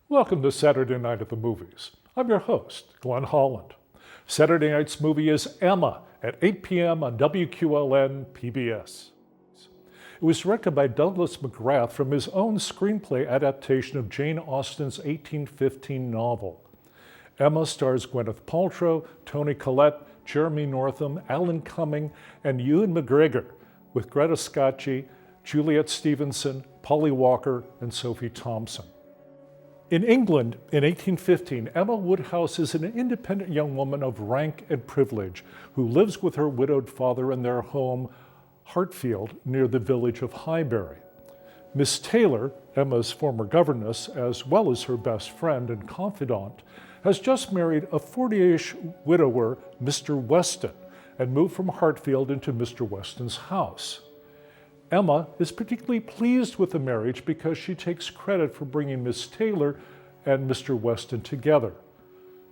Welcome to Saturday Night at the Movies. I'm your host, Glenn Holland. Saturday night's movie is Emma at 8 p.m. on WQLN PBS. It was directed by Douglas McGrath from his own screenplay adaptation of Jane Austen's 1815 novel. Emma stars Gwyneth Paltrow, Toni Collette, Jeremy Northam, Alan Cumming, and Ewan McGregor, with Greta Scacchi, Juliet Stevenson, Polly Walker, and Sophie Thompson. In England, in 1815, Emma Woodhouse is an independent young woman of rank and privilege who lives with her widowed father in their home, Hartfield, near the village of Highbury. Miss Taylor, Emma's former governess, as well as her best friend and confidant, has just married a 40-ish widower, Mr. Weston, and moved from Hartfield into Mr. Weston's house. Emma is particularly pleased with the marriage because she takes credit for bringing Miss Taylor and Mr. Weston together.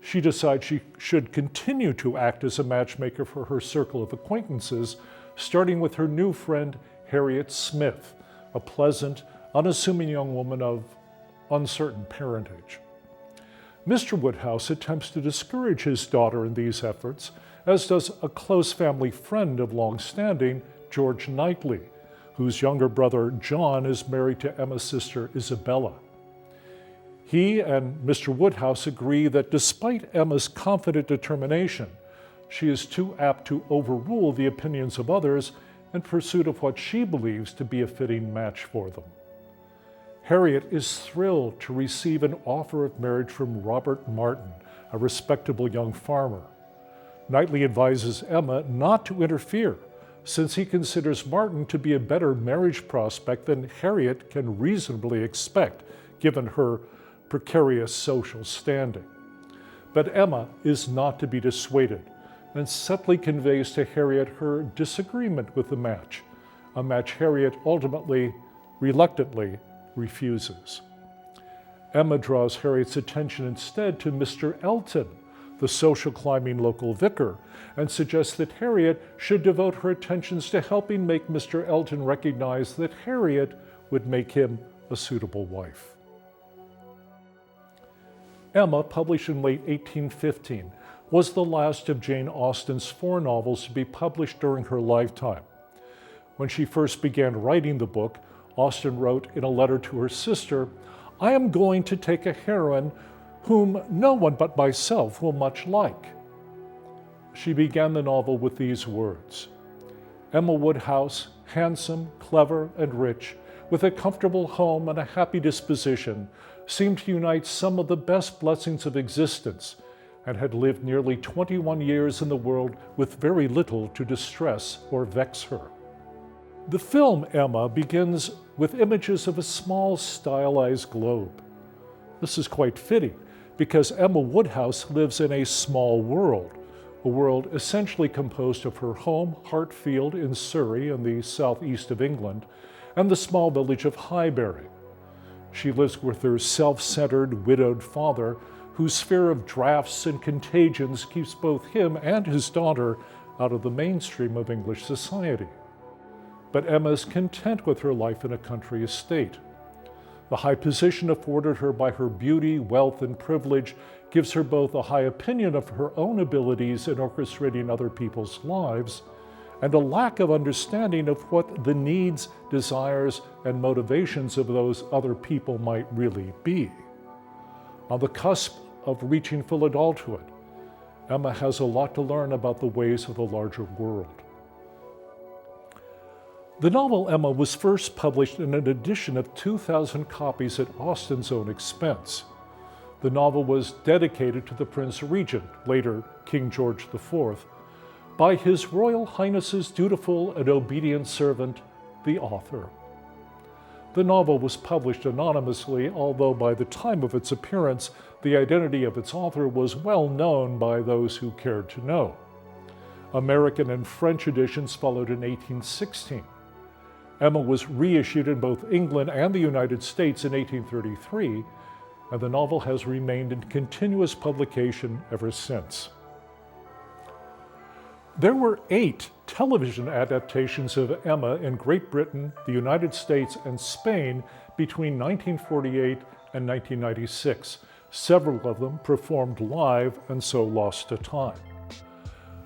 She decides she should continue to act as a matchmaker for her circle of acquaintances, starting with her new friend, Harriet Smith, a pleasant, unassuming young woman of uncertain parentage. Mr. Woodhouse attempts to discourage his daughter in these efforts, as does a close family friend of long standing, George Knightley, whose younger brother John is married to Emma's sister Isabella. He and Mr. Woodhouse agree that despite Emma's confident determination, she is too apt to overrule the opinions of others in pursuit of what she believes to be a fitting match for them. Harriet is thrilled to receive an offer of marriage from Robert Martin, a respectable young farmer. Knightley advises Emma not to interfere, since he considers Martin to be a better marriage prospect than Harriet can reasonably expect, given her precarious social standing. But Emma is not to be dissuaded, and subtly conveys to Harriet her disagreement with the match, a match Harriet ultimately, reluctantly, refuses. Emma draws Harriet's attention instead to Mr. Elton, the social climbing local vicar, and suggests that Harriet should devote her attentions to helping make Mr. Elton recognize that Harriet would make him a suitable wife. Emma, published in late 1815, was the last of Jane Austen's 4 novels to be published during her lifetime. When she first began writing the book, Austen wrote in a letter to her sister, "I am going to take a heroine whom no one but myself will much like." She began the novel with these words: Emma Woodhouse, handsome, clever, and rich, with a comfortable home and a happy disposition, seemed to unite some of the best blessings of existence, and had lived nearly 21 years in the world with very little to distress or vex her. The film Emma begins with images of a small stylized globe. This is quite fitting, because Emma Woodhouse lives in a small world, a world essentially composed of her home, Hartfield in Surrey in the southeast of England, and the small village of Highbury. She lives with her self-centered, widowed father, whose fear of drafts and contagions keeps both him and his daughter out of the mainstream of English society. But Emma is content with her life in a country estate. The high position afforded her by her beauty, wealth, and privilege gives her both a high opinion of her own abilities in orchestrating other people's lives, and a lack of understanding of what the needs, desires, and motivations of those other people might really be. On the cusp of reaching full adulthood, Emma has a lot to learn about the ways of the larger world. The novel Emma was first published in an edition of 2,000 copies at Austen's own expense. The novel was dedicated to the Prince Regent, later King George IV, by His Royal Highness's dutiful and obedient servant, the author. The novel was published anonymously, although by the time of its appearance, the identity of its author was well known by those who cared to know. American and French editions followed in 1816. Emma was reissued in both England and the United States in 1833, and the novel has remained in continuous publication ever since. There were 8 television adaptations of Emma in Great Britain, the United States, and Spain between 1948 and 1996. Several of them performed live and so lost to time.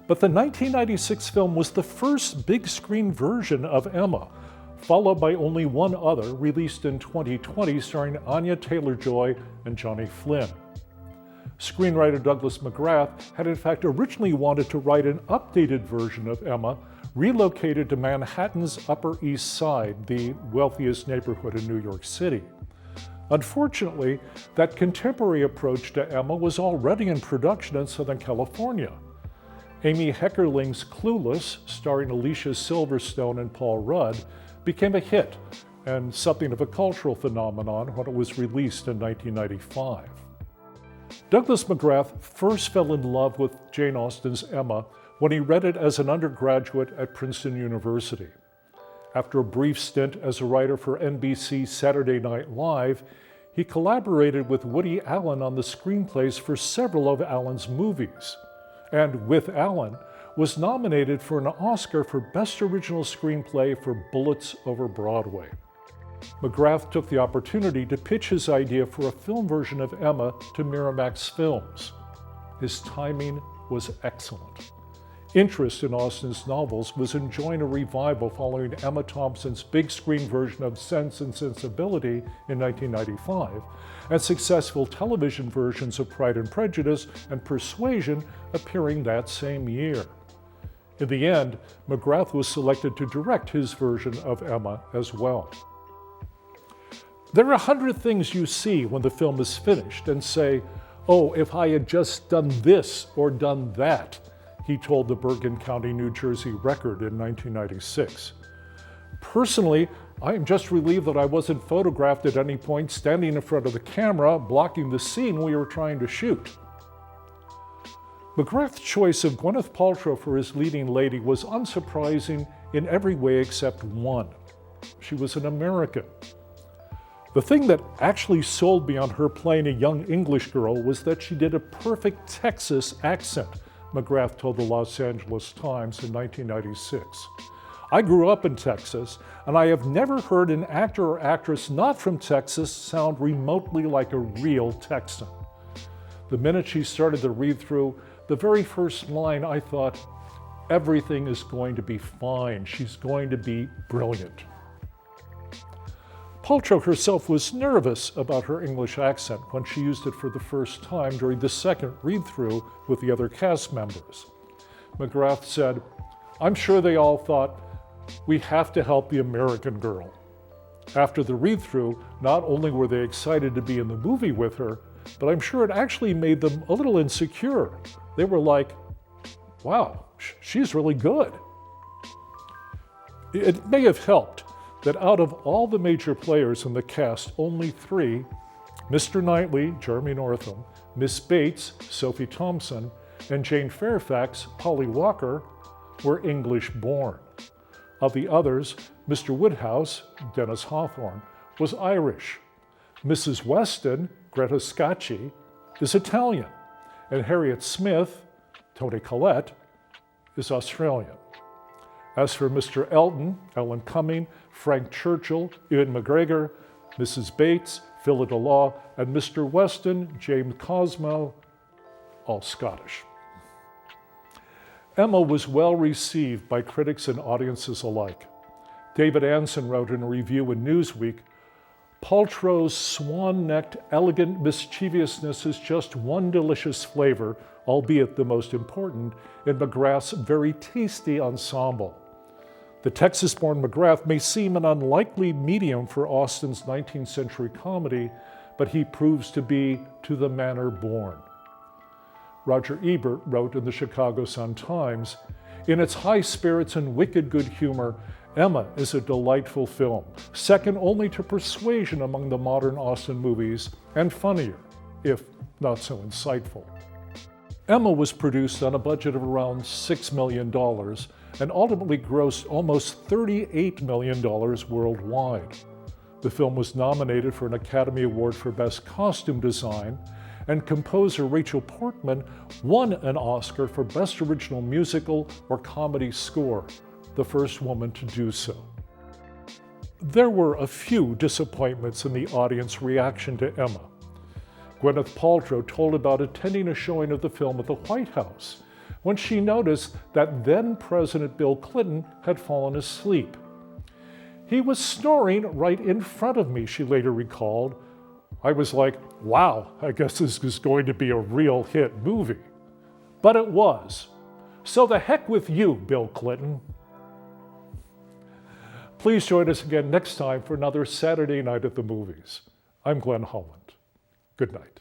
But the 1996 film was the first big screen version of Emma, followed by only one other released in 2020 starring Anya Taylor-Joy and Johnny Flynn. Screenwriter Douglas McGrath had in fact originally wanted to write an updated version of Emma, relocated to Manhattan's Upper East Side, the wealthiest neighborhood in New York City. Unfortunately, that contemporary approach to Emma was already in production in Southern California. Amy Heckerling's Clueless, starring Alicia Silverstone and Paul Rudd, became a hit and something of a cultural phenomenon when it was released in 1995. Douglas McGrath first fell in love with Jane Austen's Emma when he read it as an undergraduate at Princeton University. After a brief stint as a writer for NBC's Saturday Night Live, he collaborated with Woody Allen on the screenplays for several of Allen's movies, and with Allen, was nominated for an Oscar for Best Original Screenplay for Bullets Over Broadway. McGrath took the opportunity to pitch his idea for a film version of Emma to Miramax Films. His timing was excellent. Interest in Austen's novels was enjoying a revival following Emma Thompson's big screen version of Sense and Sensibility in 1995, and successful television versions of Pride and Prejudice and Persuasion appearing that same year. In the end, McGrath was selected to direct his version of Emma as well. There are 100 things you see when the film is finished and say, "Oh, if I had just done this or done that," he told the Bergen County, New Jersey Record in 1996. Personally, I am just relieved that I wasn't photographed at any point standing in front of the camera, blocking the scene we were trying to shoot. McGrath's choice of Gwyneth Paltrow for his leading lady was unsurprising in every way except one. She was an American. The thing that actually sold me on her playing a young English girl was that she did a perfect Texas accent, McGrath told the Los Angeles Times in 1996. "I grew up in Texas, and I have never heard an actor or actress not from Texas sound remotely like a real Texan." The minute she started the read-through, the very first line, I thought, everything is going to be fine. She's going to be brilliant. Paltrow herself was nervous about her English accent when she used it for the first time during the second read-through with the other cast members. McGrath said, "I'm sure they all thought, we have to help the American girl." After the read-through, not only were they excited to be in the movie with her, but I'm sure it actually made them a little insecure. They were like, "Wow, she's really good." It may have helped that out of all the major players in the cast, only three, Mr. Knightley, Jeremy Northam, Miss Bates, Sophie Thompson, and Jane Fairfax, Polly Walker, were English-born. Of the others, Mr. Woodhouse, Dennis Hawthorne, was Irish. Mrs. Weston, Greta Scacchi, is Italian, and Harriet Smith, Toni Collette, is Australian. As for Mr. Elton, Ellen Cumming, Frank Churchill, Ewan McGregor, Mrs. Bates, Phyllida Law, and Mr. Weston, James Cosmo, all Scottish. Emma was well received by critics and audiences alike. David Anson wrote in a review in Newsweek, "Paltrow's swan-necked, elegant mischievousness is just one delicious flavor, albeit the most important, in McGrath's very tasty ensemble." The Texas-born McGrath may seem an unlikely medium for Austen's 19th century comedy, but he proves to be to the manner born. Roger Ebert wrote in the Chicago Sun-Times, "In its high spirits and wicked good humor, Emma is a delightful film, second only to Persuasion among the modern Austen movies, and funnier, if not so insightful." Emma was produced on a budget of around $6 million and ultimately grossed almost $38 million worldwide. The film was nominated for an Academy Award for Best Costume Design, and composer Rachel Portman won an Oscar for Best Original Musical or Comedy Score, the first woman to do so. There were a few disappointments in the audience reaction to Emma. Gwyneth Paltrow told about attending a showing of the film at the White House when she noticed that then-President Bill Clinton had fallen asleep. "He was snoring right in front of me," she later recalled. "I was like, wow, I guess this is going to be a real hit movie." But it was. So the heck with you, Bill Clinton. Please join us again next time for another Saturday Night at the Movies. I'm Glenn Holland. Good night.